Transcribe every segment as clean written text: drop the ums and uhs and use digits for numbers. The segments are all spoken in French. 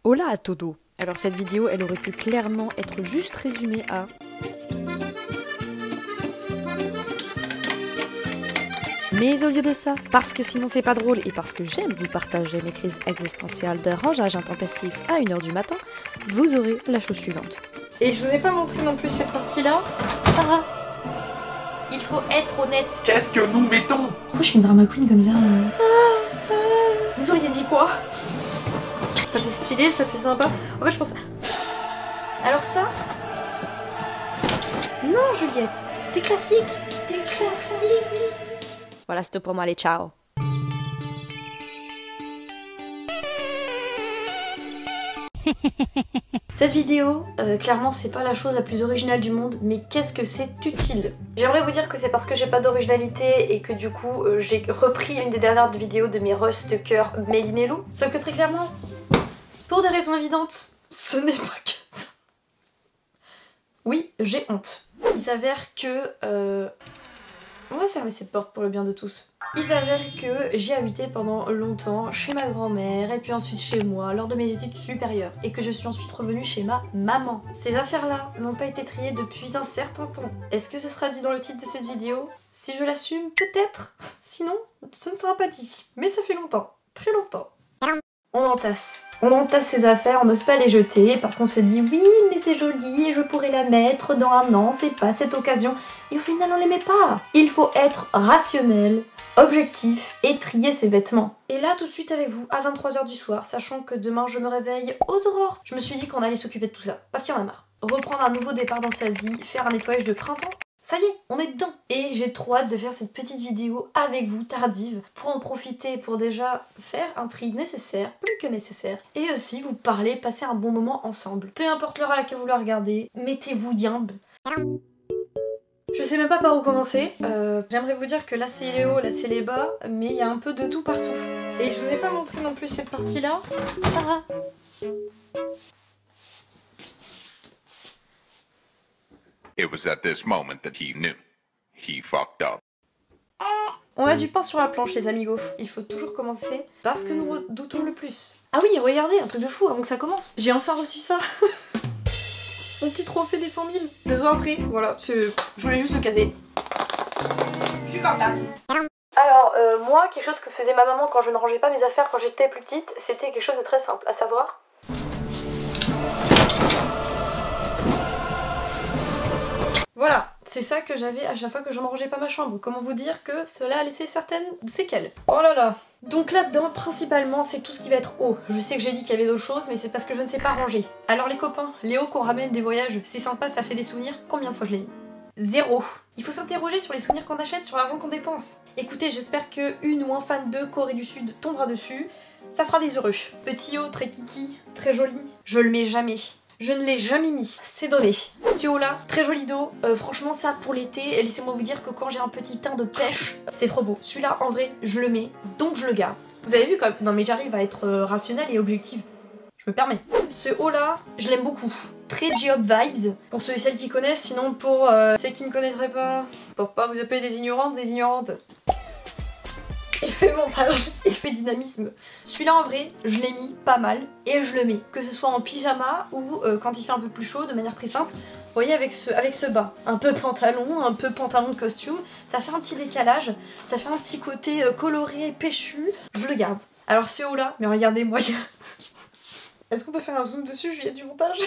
Hola à todo. Alors cette vidéo, elle aurait pu clairement être juste résumée à... Mais au lieu de ça, parce que sinon c'est pas drôle et parce que j'aime vous partager mes crises existentielles de rangeage intempestif à 1h du matin, vous aurez la chose suivante. Et je vous ai pas montré non plus cette partie-là. Ah, il faut être honnête. Qu'est-ce que nous mettons? Pourquoi je suis une drama queen comme ça Vous auriez dit quoi? Ça fait stylé, ça fait sympa. En fait je pense... Alors ça... Non Juliette, t'es classique. T'es classique. Voilà, c'est tout pour moi, allez, ciao. Cette vidéo, clairement c'est pas la chose la plus originale du monde, mais qu'est-ce que c'est utile. J'aimerais vous dire que c'est parce que j'ai pas d'originalité et que du coup j'ai repris une des dernières vidéos de mes Rust de cœur Méline et Lou. Sauf que très clairement, pour des raisons évidentes, ce n'est pas que ça. Oui, j'ai honte. Il s'avère que... On va fermer cette porte pour le bien de tous. Il s'avère que j'ai habité pendant longtemps chez ma grand-mère et puis ensuite chez moi lors de mes études supérieures et que je suis ensuite revenue chez ma maman. Ces affaires-là n'ont pas été triées depuis un certain temps. Est-ce que ce sera dit dans le titre de cette vidéo? Si je l'assume, peut-être. Sinon, ce ne sera pas dit. Mais ça fait longtemps. Très longtemps. On entasse. On entasse ses affaires, on n'ose pas les jeter parce qu'on se dit oui mais c'est joli, je pourrais la mettre dans un an, c'est pas cette occasion. Et au final on les met pas. Il faut être rationnel, objectif et trier ses vêtements. Et là tout de suite avec vous à 23 h du soir, sachant que demain je me réveille aux aurores. Je me suis dit qu'on allait s'occuper de tout ça parce qu'il y en a marre. Reprendre un nouveau départ dans sa vie, faire un nettoyage de printemps. Ça y est, on est dedans. Et j'ai trop hâte de faire cette petite vidéo avec vous, tardive, pour en profiter, pour déjà faire un tri nécessaire, plus que nécessaire, et aussi vous parler, passer un bon moment ensemble. Peu importe l'heure à laquelle vous la regardez, mettez-vous yimbe. Je sais même pas par où commencer. J'aimerais vous dire que là c'est les hauts, là c'est les bas, mais il y a un peu de tout partout. Et je vous ai pas montré non plus cette partie-là. Ah. It was at this moment that he knew. He fucked up. On a du pain sur la planche les amigos. Il faut toujours commencer parce que nous redoutons le plus. Ah oui, regardez, un truc de fou avant que ça commence. J'ai enfin reçu ça. Mon petit trophée des 100 000. 2 ans après, voilà, je voulais juste le caser. Je suis contente. Alors, moi, quelque chose que faisait ma maman quand je ne rangeais pas mes affaires quand j'étais plus petite, c'était quelque chose de très simple, à savoir... Voilà, c'est ça que j'avais à chaque fois que je ne rangeais pas ma chambre. Comment vous dire que cela a laissé certaines séquelles. Oh là là. Donc là-dedans, principalement, c'est tout ce qui va être haut. Je sais que j'ai dit qu'il y avait d'autres choses, mais c'est parce que je ne sais pas ranger. Alors les copains, les hauts qu'on ramène des voyages, c'est sympa, ça fait des souvenirs. Combien de fois je l'ai mis? 0. Il faut s'interroger sur les souvenirs qu'on achète, sur l'argent qu'on dépense. Écoutez, j'espère que une ou un fan de Corée du Sud tombera dessus. Ça fera des heureux. Petit haut, très kiki, très joli. Je le mets jamais. Je ne l'ai jamais mis, c'est donné. Ce haut là, très joli dos, franchement ça pour l'été, laissez-moi vous dire que quand j'ai un petit teint de pêche, c'est trop beau. Celui-là en vrai, je le mets, donc je le garde. Vous avez vu quand même, non mais j'arrive à être rationnelle et objective. Je me permets. Ce haut là, je l'aime beaucoup. Très J-Hope vibes, pour ceux et celles qui connaissent, sinon pour celles qui ne connaîtraient pas, pour pas vous appeler des ignorantes. Effet montage, effet dynamisme. Celui-là en vrai, je l'ai mis pas mal et je le mets. Que ce soit en pyjama ou quand il fait un peu plus chaud, de manière très simple. Vous voyez avec ce bas, un peu pantalon de costume, ça fait un petit décalage, ça fait un petit côté coloré, péchu, je le garde. Alors ce haut là, mais regardez-moi. Est-ce qu'on peut faire un zoom dessus, Juliette, du montage?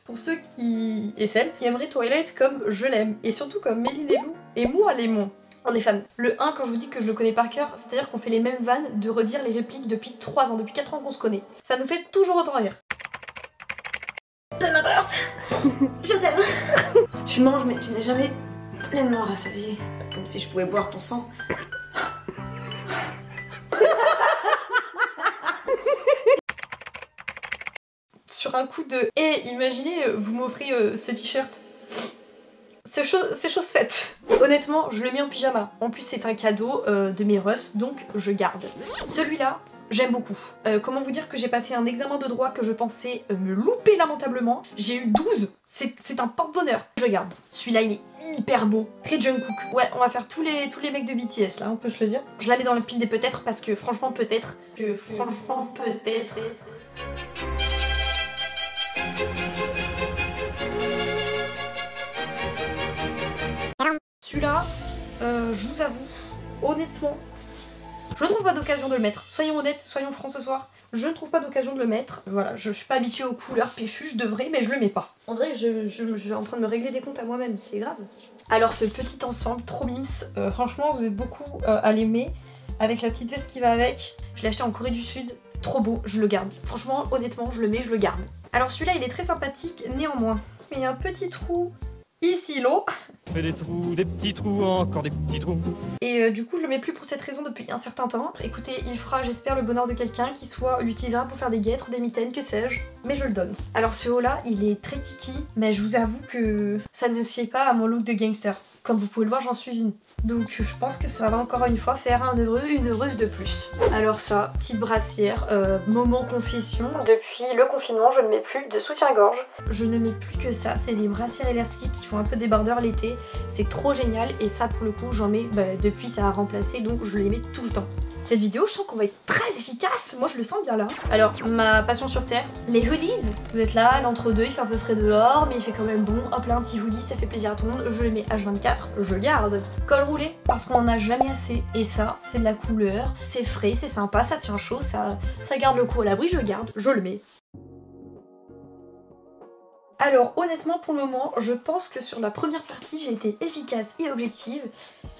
Pour ceux qui... et celles qui aimeraient Twilight comme je l'aime, et surtout comme Méline et Lou, et moi Lémon. On est fan. Le 1, quand je vous dis que je le connais par cœur, c'est-à-dire qu'on fait les mêmes vannes de redire les répliques depuis 3 ans, depuis 4 ans qu'on se connaît. Ça nous fait toujours autant rire. Je t'aime. Tu manges mais tu n'es jamais pleinement rassasié. Comme si je pouvais boire ton sang. Sur un coup de... Et imaginez, vous m'offrez ce t-shirt. C'est chose faite. Et honnêtement, je le mets en pyjama. En plus, c'est un cadeau de mes Rust, donc je garde. Celui-là, j'aime beaucoup. Comment vous dire que j'ai passé un examen de droit que je pensais me louper lamentablement. J'ai eu 12. C'est un porte-bonheur. Je le garde. Celui-là, il est hyper beau. Très Jungkook. Ouais, on va faire tous les mecs de BTS, là, on peut se le dire. Je la mets dans le pile des peut-être parce que franchement, peut-être. honnêtement, je ne trouve pas d'occasion de le mettre. Soyons honnêtes, soyons francs ce soir. Je ne trouve pas d'occasion de le mettre. Voilà, je suis pas habituée aux couleurs péchues, je devrais, mais je le mets pas. En vrai, je suis en train de me régler des comptes à moi-même, c'est grave. Alors ce petit ensemble, trop mimes, franchement vous êtes beaucoup à l'aimer. Avec la petite veste qui va avec. Je l'ai acheté en Corée du Sud, c'est trop beau, je le garde. Franchement, honnêtement, je le mets, je le garde. Alors celui-là, il est très sympathique, néanmoins. Mais il y a un petit trou ici, là. Fais des trous, des petits trous, encore des petits trous. Et du coup, je le mets plus pour cette raison depuis un certain temps. Écoutez, il fera, j'espère, le bonheur de quelqu'un qui soit l'utilisera pour faire des guêtres, des mitaines, que sais-je. Mais je le donne. Alors ce haut-là, il est très kiki, mais je vous avoue que ça ne sied pas à mon look de gangster. Comme vous pouvez le voir, j'en suis une. Donc je pense que ça va encore une fois faire un heureux, une heureuse de plus. Alors ça, petite brassière, moment confession. Depuis le confinement, je ne mets plus de soutien-gorge. Je ne mets plus que ça, c'est des brassières élastiques qui font un peu débardeur l'été. C'est trop génial et ça pour le coup j'en mets, depuis ça a remplacé, donc je les mets tout le temps. Cette vidéo, je sens qu'on va être très efficace, moi je le sens bien là. Alors, ma passion sur terre, les hoodies. Vous êtes là, l'entre-deux, il fait un peu frais dehors, mais il fait quand même bon. Hop là, un petit hoodie, ça fait plaisir à tout le monde. Je le mets H24, je garde. Col roulé, parce qu'on en a jamais assez. Et ça, c'est de la couleur, c'est frais, c'est sympa, ça tient chaud, ça garde le cou à l'abri, je garde, je le mets. Alors honnêtement pour le moment, je pense que sur la première partie, j'ai été efficace et objective.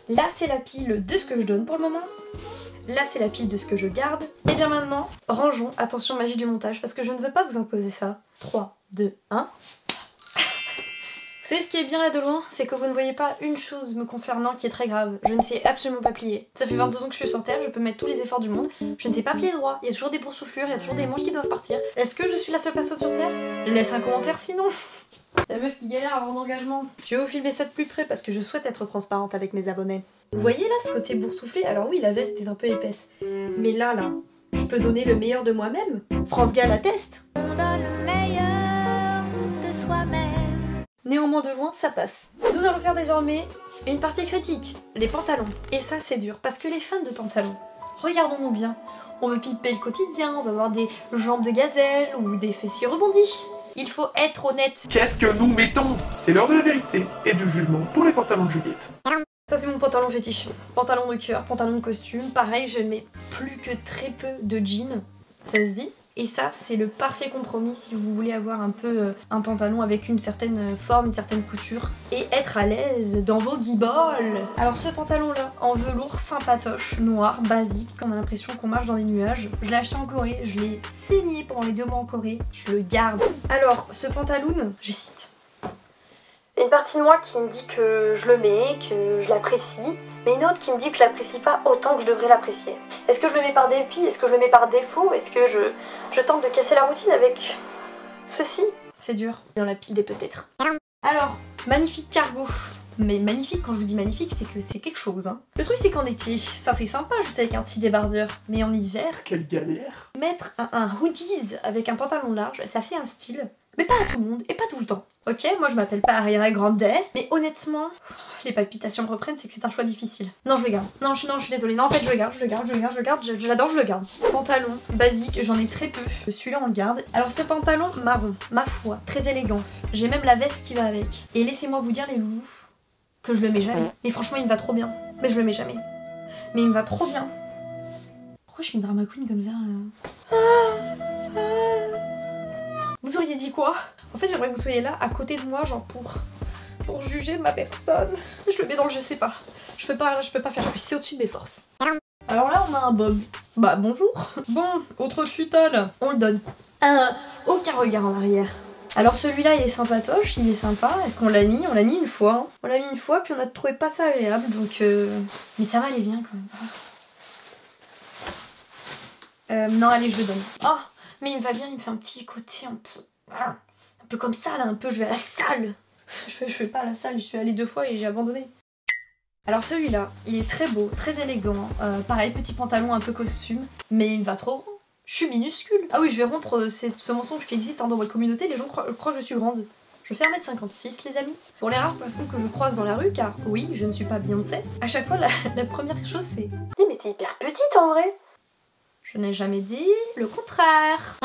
Là, c'est la pile de ce que je donne pour le moment. Là, c'est la pile de ce que je garde. Et bien maintenant, rangeons. Attention, magie du montage, parce que je ne veux pas vous imposer ça. 3, 2, 1. Vous savez ce qui est bien là de loin, c'est que vous ne voyez pas une chose me concernant qui est très grave. Je ne sais absolument pas plier. Ça fait 22 ans que je suis sur terre, je peux mettre tous les efforts du monde. Je ne sais pas plier droit, il y a toujours des boursouflures, il y a toujours des manches qui doivent partir. Est-ce que je suis la seule personne sur terre? Laisse un commentaire sinon. La meuf qui galère à avoir d'engagement. Je vais vous filmer ça de plus près parce que je souhaite être transparente avec mes abonnés. Vous voyez là ce côté boursouflé? Alors oui, la veste est un peu épaisse. Mais là, je peux donner le meilleur de moi-même. France Gall atteste. On donne le meilleur de soi-même. Néanmoins de loin, ça passe. Nous allons faire désormais une partie critique. Les pantalons. Et ça, c'est dur parce que les fans de pantalons, regardons-nous bien. On veut piper le quotidien, on va avoir des jambes de gazelle ou des fessiers rebondis. Il faut être honnête. Qu'est-ce que nous mettons? C'est l'heure de la vérité et du jugement pour les pantalons de Juliette. Ça c'est mon pantalon fétiche. Pantalon de cœur, pantalon de costume. Pareil, je mets plus que très peu de jeans. Ça se dit. Et ça, c'est le parfait compromis si vous voulez avoir un peu un pantalon avec une certaine forme, une certaine couture et être à l'aise dans vos guibolles. Alors ce pantalon-là, en velours sympatoche, noir, basique, on a l'impression qu'on marche dans des nuages. Je l'ai acheté en Corée, je l'ai saigné pendant les 2 mois en Corée, je le garde. Alors ce pantalon, je cite. Une partie de moi qui me dit que je le mets, que je l'apprécie, mais une autre qui me dit que je l'apprécie pas autant que je devrais l'apprécier. Est-ce que je le mets par dépit? Est-ce que je le mets par défaut? Est-ce que je tente de casser la routine avec ceci? C'est dur, dans la pile des peut-être. Alors, magnifique cargo. Mais magnifique, quand je vous dis magnifique, c'est que c'est quelque chose. Hein. Le truc c'est qu'en été, ça c'est sympa juste avec un petit débardeur. Mais en hiver, Quelle galère! mettre un hoodies avec un pantalon large, ça fait un style. Mais pas à tout le monde et pas tout le temps. Ok, moi je m'appelle pas Ariana Grande, mais honnêtement, les palpitations me reprennent, c'est que c'est un choix difficile. Non, je le garde. Non, je suis désolée. Non, en fait, je le garde, je l'adore, je le garde. Pantalon basique, j'en ai très peu. Celui-là, on le garde. Alors, ce pantalon marron, ma foi, très élégant. J'ai même la veste qui va avec. Et laissez-moi vous dire, les loulous, que je le mets jamais. Mais franchement, il me va trop bien. Mais je le mets jamais. Mais il me va trop bien. Pourquoi je suis une drama queen comme ça Vous auriez dit quoi? En fait, j'aimerais que vous soyez là, à côté de moi, genre pour juger de ma personne. Je le mets dans le je sais pas. Je peux pas faire plus, c'est au-dessus de mes forces. Alors là, on a un bob. Bah, bonjour. Bon, autre futal. On le donne. Aucun regard en arrière. Alors celui-là, il est sympatoche, il est sympa. Est-ce qu'on l'a mis? On l'a mis une fois. Hein. On l'a mis une fois, puis on a trouvé pas ça agréable, donc... Mais ça va aller bien, quand même. Non, allez, je le donne. Oh, mais il me va bien, il me fait un petit côté un peu comme ça, là, un peu, je vais à la salle. Je vais pas à la salle, je suis allée 2 fois et j'ai abandonné. Alors celui-là, il est très beau, très élégant. Pareil, petit pantalon un peu costume, mais il me va trop grand. Je suis minuscule. Ah oui, je vais rompre ce mensonge qui existe dans votre communauté, les gens croient que je suis grande. Je fais 1m56 les amis. Pour les rares personnes que je croise dans la rue, car oui, je ne suis pas Beyoncé, à chaque fois la première chose c'est « Mais t'es hyper petite en vrai !» Je n'ai jamais dit le contraire.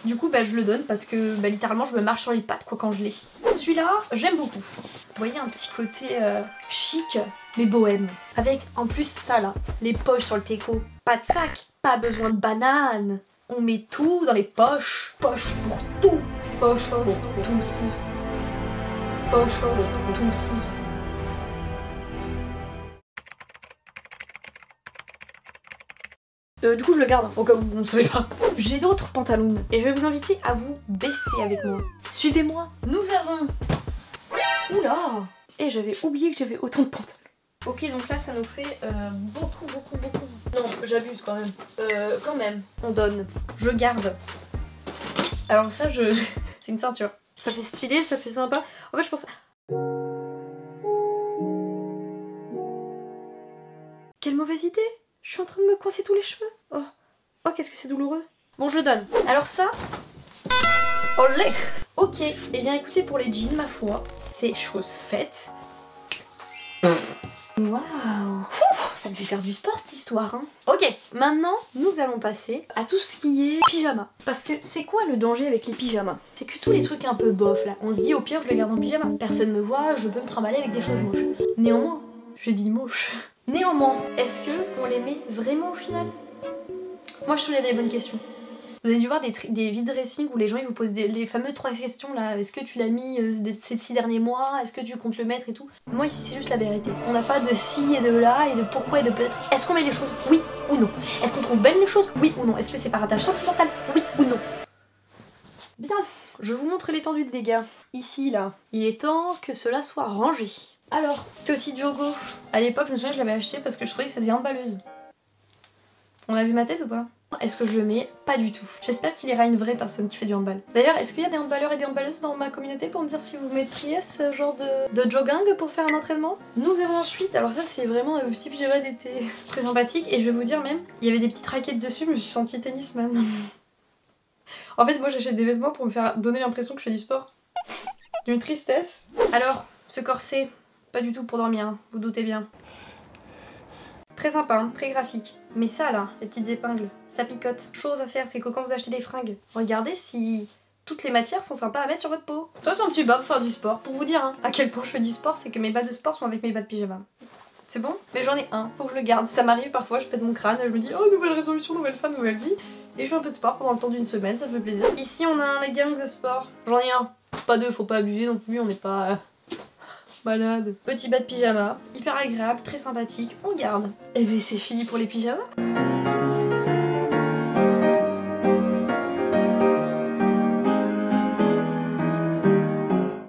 Du coup bah je le donne parce que bah, littéralement je me marche sur les pattes quoi quand je l'ai. Celui-là j'aime beaucoup. Vous voyez un petit côté chic mais bohème. Avec en plus ça là, les poches sur le teco. Pas de sac, pas besoin de banane. On met tout dans les poches. Poche pour tout. Poche pour tous. Poche pour tous. Du coup je le garde au cas où vous ne savez pas. J'ai d'autres pantalons et je vais vous inviter à vous baisser avec moi. Suivez-moi. Nous avons... Oula. Et j'avais oublié que j'avais autant de pantalons. Ok donc là ça nous fait beaucoup. Non j'abuse quand même. Quand même. On donne. Je garde. Alors ça je... c'est une ceinture. Ça fait stylé, ça fait sympa. En fait je pense... Quelle mauvaise idée. Je suis en train de me coincer tous les cheveux. Oh qu'est-ce que c'est douloureux. Bon, je donne. Alors ça... Olé. Ok, et bien écoutez, pour les jeans, ma foi, c'est chose faite. Waouh. Ça me fait faire du sport cette histoire, hein. Ok, maintenant, nous allons passer à tout ce qui est pyjama. Parce que c'est quoi le danger avec les pyjamas? C'est que tous les trucs un peu bof là, on se dit au pire, je les garde en pyjama. Personne me voit, je peux me trimballer avec des choses moches. Néanmoins, je dis moche. Néanmoins, est-ce que on les met vraiment au final? Moi je soulève les bonnes questions. Vous avez dû voir des vide dressing où les gens ils vous posent les fameuses 3 questions là. Est-ce que tu l'as mis ces 6 derniers mois? Est-ce que tu comptes le mettre et tout? Moi ici c'est juste la vérité. On n'a pas de si et de là et de pourquoi et de peut-être. Est-ce qu'on met les choses? Oui ou non? Est-ce qu'on trouve belles les choses? Oui ou non? Est-ce que c'est par attache sentimentale? Oui ou non? Bien, je vous montre l'étendue de dégâts. Ici là, il est temps que cela soit rangé. Alors, petit Diogo, à l'époque je me souviens que je l'avais acheté parce que je trouvais que ça faisait handballeuse. On a vu ma tête ou pas? Est-ce que je le mets? Pas du tout. J'espère qu'il ira à une vraie personne qui fait du handball. D'ailleurs, est-ce qu'il y a des handballeurs et des handballeuses dans ma communauté pour me dire si vous mettriez ce genre de jogging pour faire un entraînement? Nous avons ensuite, alors ça c'est vraiment un petit pyjama d'été très sympathique et je vais vous dire même, il y avait des petites raquettes dessus, je me suis sentie tennisman. En fait moi j'achète des vêtements pour me faire donner l'impression que je fais du sport. D'une tristesse. Alors, ce corset, pas du tout pour dormir, hein, vous doutez bien. Très sympa, hein, très graphique. Mais ça là, les petites épingles, ça picote. Chose à faire, c'est que quand vous achetez des fringues, regardez si toutes les matières sont sympas à mettre sur votre peau. Ça c'est un petit bas pour faire du sport. Pour vous dire hein, à quel point je fais du sport, c'est que mes bas de sport sont avec mes bas de pyjama. C'est bon? Mais j'en ai un, faut que je le garde. Ça m'arrive parfois, je pète mon crâne, je me dis oh nouvelle résolution, nouvelle femme, nouvelle vie. Et je fais un peu de sport pendant le temps d'une semaine, ça me fait plaisir. Ici on a un legging de sport. J'en ai un. Pas deux, faut pas abuser non plus, on n'est pas... malade. Petit bas de pyjama, hyper agréable, très sympathique, on garde. Et bien c'est fini pour les pyjamas.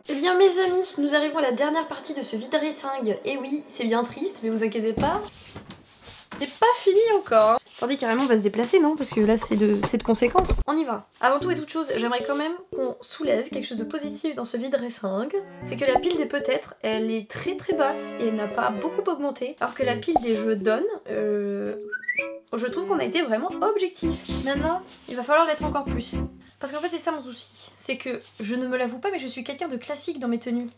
Et bien mes amis, nous arrivons à la dernière partie de ce vide dressing. Et oui, c'est bien triste, mais vous inquiétez pas, c'est pas fini encore. Attendez, carrément on va se déplacer, non? Parce que là c'est de conséquences. On y va. Avant tout et toute chose, j'aimerais quand même qu'on soulève quelque chose de positif dans ce vide dressing. C'est que la pile des peut-être, elle est très basse et elle n'a pas beaucoup augmenté. Alors que la pile des je donne, je trouve qu'on a été vraiment objectif. Maintenant, il va falloir l'être encore plus. Parce qu'en fait c'est ça mon souci. C'est que je ne me l'avoue pas mais je suis quelqu'un de classique dans mes tenues.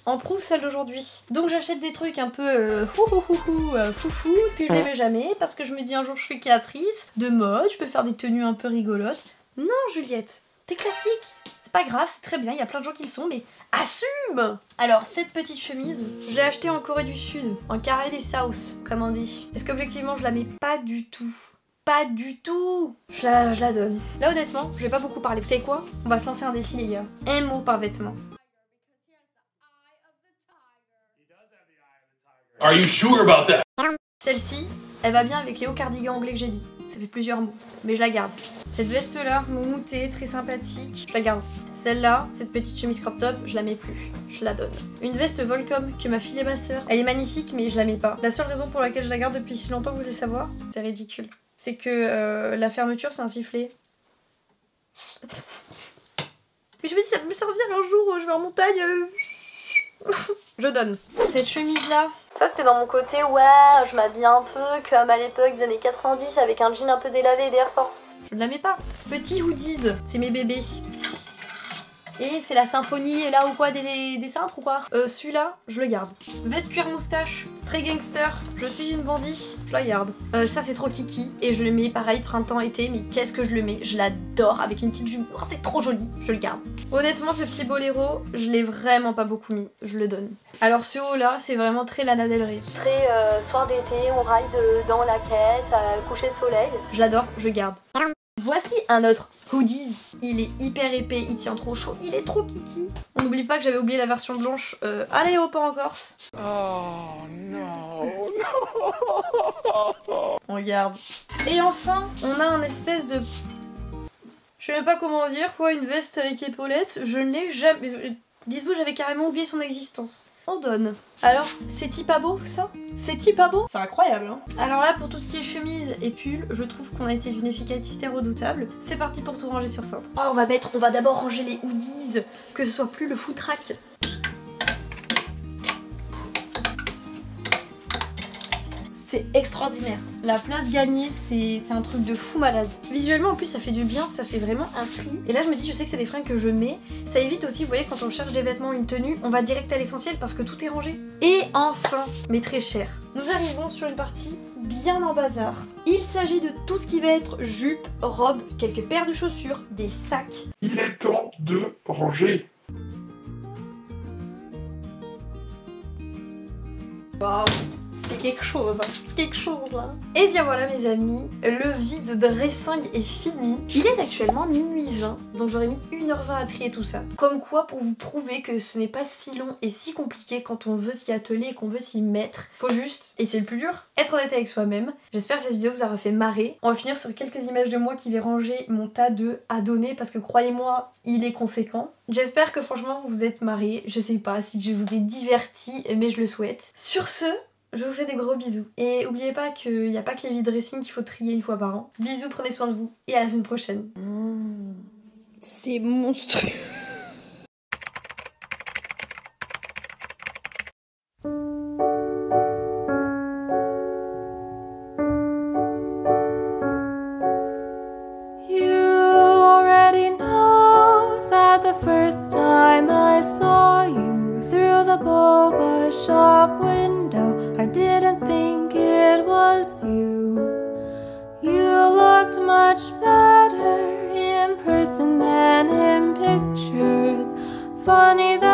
En prouve celle d'aujourd'hui. Donc j'achète des trucs un peu foufou, puis je les mets jamais parce que je me dis un jour je suis créatrice de mode, je peux faire des tenues un peu rigolotes. Non Juliette, t'es classique. C'est pas grave, c'est très bien, il y a plein de gens qui le sont, mais assume! Alors cette petite chemise, je l'ai achetée en Corée du Sud, en carré des South, comme on dit. Est-ce qu'objectivement je la mets pas du tout? Pas du tout! Je la donne. Là honnêtement, je vais pas beaucoup parler. Vous savez quoi? On va se lancer un défi les gars. Un mot par vêtement. Are you sure about that? Celle-ci, elle va bien avec les hauts cardigans anglais que j'ai dit. Ça fait plusieurs mots, mais je la garde. Cette veste-là, moumoutée, très sympathique, je la garde. Celle-là, cette petite chemise crop top, je la mets plus. Je la donne. Une veste Volcom que m'a filée ma soeur. Elle est magnifique, mais je la mets pas. La seule raison pour laquelle je la garde depuis si longtemps, vous voulez savoir? C'est ridicule. C'est que la fermeture, c'est un sifflet. Mais je me dis, ça peut me servir un jour, je vais en montagne. Je donne. Cette chemise-là, ça c'était dans mon côté, ouais, je m'habille un peu comme à l'époque des années 90 avec un jean un peu délavé et des Air Force. Je ne la mets pas. Petit hoodies, c'est mes bébés. Et c'est la symphonie, et là ou quoi, des cintres ou quoi? Celui-là, je le garde. Veste cuir moustache, très gangster, je suis une bandit, je la garde. Ça c'est trop kiki et je le mets pareil printemps-été, mais qu'est-ce que je le mets, je l'adore avec une petite jupe, oh, c'est trop joli, je le garde. Honnêtement ce petit boléro, je l'ai vraiment pas beaucoup mis, je le donne. Alors ce haut là, c'est vraiment très Lana Del Rey. Très soir d'été, on ride dans la caisse, coucher de soleil. Je l'adore, je garde. Voici un autre hoodies, il est hyper épais, il tient trop chaud, il est trop kiki. On n'oublie pas que j'avais oublié la version blanche à l'aéroport en Corse. Oh non, on regarde. Et enfin, on a un espèce de... Je sais même pas comment dire, quoi, une veste avec épaulettes, je ne l'ai jamais... Dites-vous, j'avais carrément oublié son existence. On donne. Alors, c'est-il pas beau ça? C'est-il pas beau? C'est incroyable hein. Alors là, pour tout ce qui est chemise et pull, je trouve qu'on a été d'une efficacité redoutable. C'est parti pour tout ranger sur cintre. Oh, on va d'abord ranger les hoodies, que ce soit plus le foutraque. C'est extraordinaire. La place gagnée, c'est un truc de fou malade. Visuellement en plus ça fait du bien, ça fait vraiment un tri. Et là je me dis, je sais que c'est des fringues que je mets. Ça évite aussi, vous voyez, quand on cherche des vêtements, une tenue, on va direct à l'essentiel parce que tout est rangé. Et enfin, mais très cher, nous arrivons sur une partie bien en bazar. Il s'agit de tout ce qui va être jupe, robe, quelques paires de chaussures, des sacs. Il est temps de ranger. Waouh, c'est quelque chose, hein. C'est quelque chose là. Et bien voilà mes amis, le vide dressing est fini. Il est actuellement minuit 20, donc j'aurais mis 1h20 à trier tout ça. Comme quoi, pour vous prouver que ce n'est pas si long et si compliqué quand on veut s'y atteler et qu'on veut s'y mettre. Faut juste, et c'est le plus dur, être honnête avec soi-même. J'espère que cette vidéo vous aura fait marrer. On va finir sur quelques images de moi qui vais ranger mon tas de à donner parce que croyez-moi, il est conséquent. J'espère que franchement vous vous êtes marrés. Je sais pas si je vous ai diverti, mais je le souhaite. Sur ce, je vous fais des gros bisous. Et n'oubliez pas qu'il n'y a pas que les vide dressing qu'il faut trier une fois par an. Bisous, prenez soin de vous et à la semaine prochaine. C'est monstrueux. First time I saw you through the boba shop window, I didn't think it was you. You looked much better in person than in pictures. Funny that